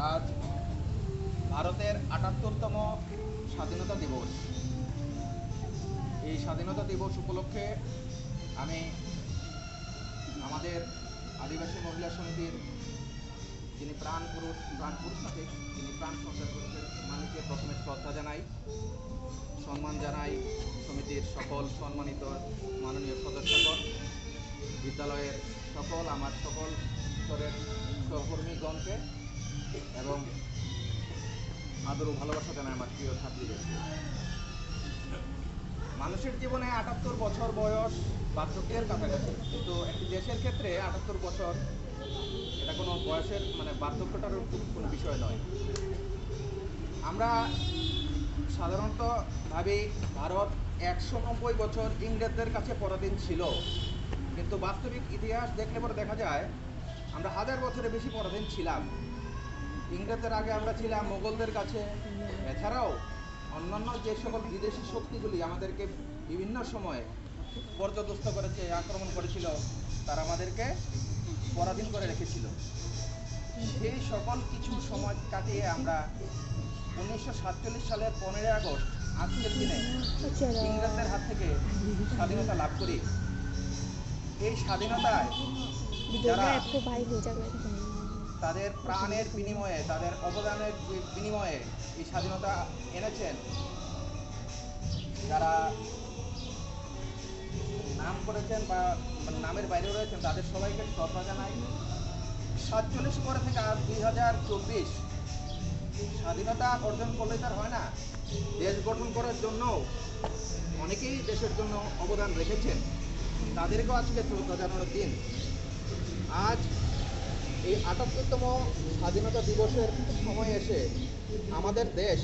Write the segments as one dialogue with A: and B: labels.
A: আজ ভারতের ৭৮তম স্বাধীনতা দিবস। এই স্বাধীনতা দিবস উপলক্ষে আমি আমাদের আদিবাসী মহিলা সমিতির যিনি প্রাণ পুরুষ থাকে, যিনি প্রাণ সঞ্চার করেছেন মালিককে প্রথমে শ্রদ্ধা জানাই, সম্মান জানাই সমিতির সকল সম্মানিত মাননীয় সদস্যগণ, বিদ্যালয়ের আমার সকল স্তরের সহকর্মীগণকে এবং আদর ও ভালোবাসা জানাই আমার প্রিয় ছাত্রীদেরকে। মানুষের জীবনে ৭৮ বছর বয়স বার্ধক্যের কাছাকাছি, কিন্তু একটি দেশের ক্ষেত্রে ৭৮ বছর এটা কোনো বয়সের বার্ধক্যটার কোনো বিষয় নয়। আমরা সাধারণত ভাবি ভারত ১৯০ বছর ইংরেজদের কাছে পরাধীন ছিল, কিন্তু বাস্তবিক ইতিহাস দেখলে পরে দেখা যায় আমরা হাজার বছরের বেশি পরাধীন ছিলাম। ইংরেজদের আগে আমরা ছিলাম মোগলদের কাছে। এছাড়াও অন্যান্য যে সকল বিদেশি শক্তিগুলি আমাদেরকে বিভিন্ন সময়ে পর্যদস্ত করেছে, আক্রমণ করেছিল, তারা আমাদেরকে পরাধীন করে রেখেছিল। সেই সকল কিছু সময় কাটিয়ে আমরা ১৯৪৭ সালের ১৫ই আগস্ট আজকের দিনে ইংরেজদের হাত থেকে স্বাধীনতা লাভ করি। এই স্বাধীনতায় যারা তাদের প্রাণের বিনিময়ে, তাদের অবদানের বিনিময়ে এই স্বাধীনতা এনেছেন, যারা নাম করেছেন বা নামের বাইরে রয়েছেন, তাদের সবাইকে শ্রদ্ধা জানাই। ৪৭ পরে থেকে আজ ২০২৪ স্বাধীনতা অর্জন করলে তার হয় না, দেশ গঠন করার জন্য অনেকেই দেশের জন্য অবদান রেখেছেন, তাদেরকেও আজকে শ্রদ্ধা জানানোর দিন। আজ এই ৭৮তম স্বাধীনতা দিবসের সময় এসে আমাদের দেশ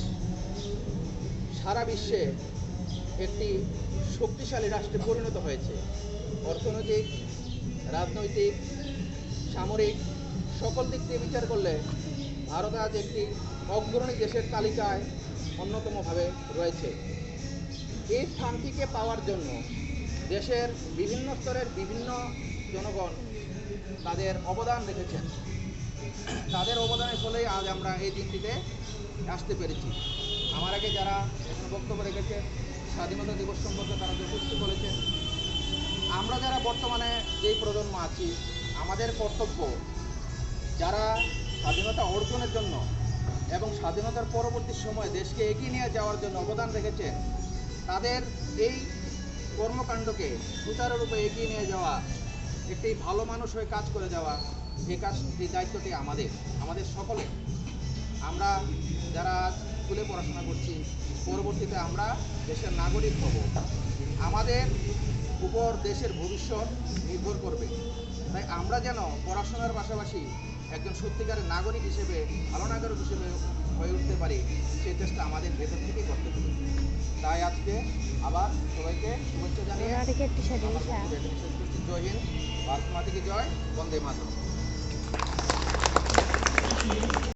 A: সারা বিশ্বে একটি শক্তিশালী রাষ্ট্রে পরিণত হয়েছে। অর্থনৈতিক, রাজনৈতিক, সামরিক সকল দিক দিয়ে বিচার করলে ভারত আজ একটি অগ্রণী দেশের তালিকায় অন্যতমভাবে রয়েছে। এই স্থানটিকে পাওয়ার জন্য দেশের বিভিন্ন স্তরের বিভিন্ন জনগণ তাদের অবদান রেখেছেন। তাদের অবদানের ফলেই আজ আমরা এই দিনটিতে আসতে পেরেছি। আমার আগে যারা এখানে বক্তব্য রেখেছে স্বাধীনতা দিবস সম্পর্কে তারা যথেষ্ট বলেছেন। আমরা যারা বর্তমানে যেই প্রজন্ম আছি, আমাদের কর্তব্য যারা স্বাধীনতা অর্জনের জন্য এবং স্বাধীনতার পরবর্তী সময়ে দেশকে এগিয়ে নিয়ে যাওয়ার জন্য অবদান রেখেছেন, তাদের এই কর্মকাণ্ডকে সুচারুরূপে এগিয়ে নিয়ে যাওয়া, একটি ভালো মানুষ হয়ে কাজ করে যাওয়া, এই দায়িত্বটি আমাদের সকলে। আমরা যারা স্কুলে পড়াশোনা করছি, পরবর্তীতে আমরা দেশের নাগরিক হব, আমাদের উপর দেশের ভবিষ্যৎ নির্ভর করবে। তাই আমরা যেন পড়াশোনার পাশাপাশি একজন সত্যিকারের নাগরিক হিসেবে, ভালো নাগরিক হিসেবে হয়ে উঠতে পারি, সেই চেষ্টা আমাদের ভেতর থেকেই করতে হবে। তাই আজকে আবার সবাইকে শুভেচ্ছা জানিয়ে জয় হিন্দ, ভারত মাতা কি জয়, বন্দে মাতরম।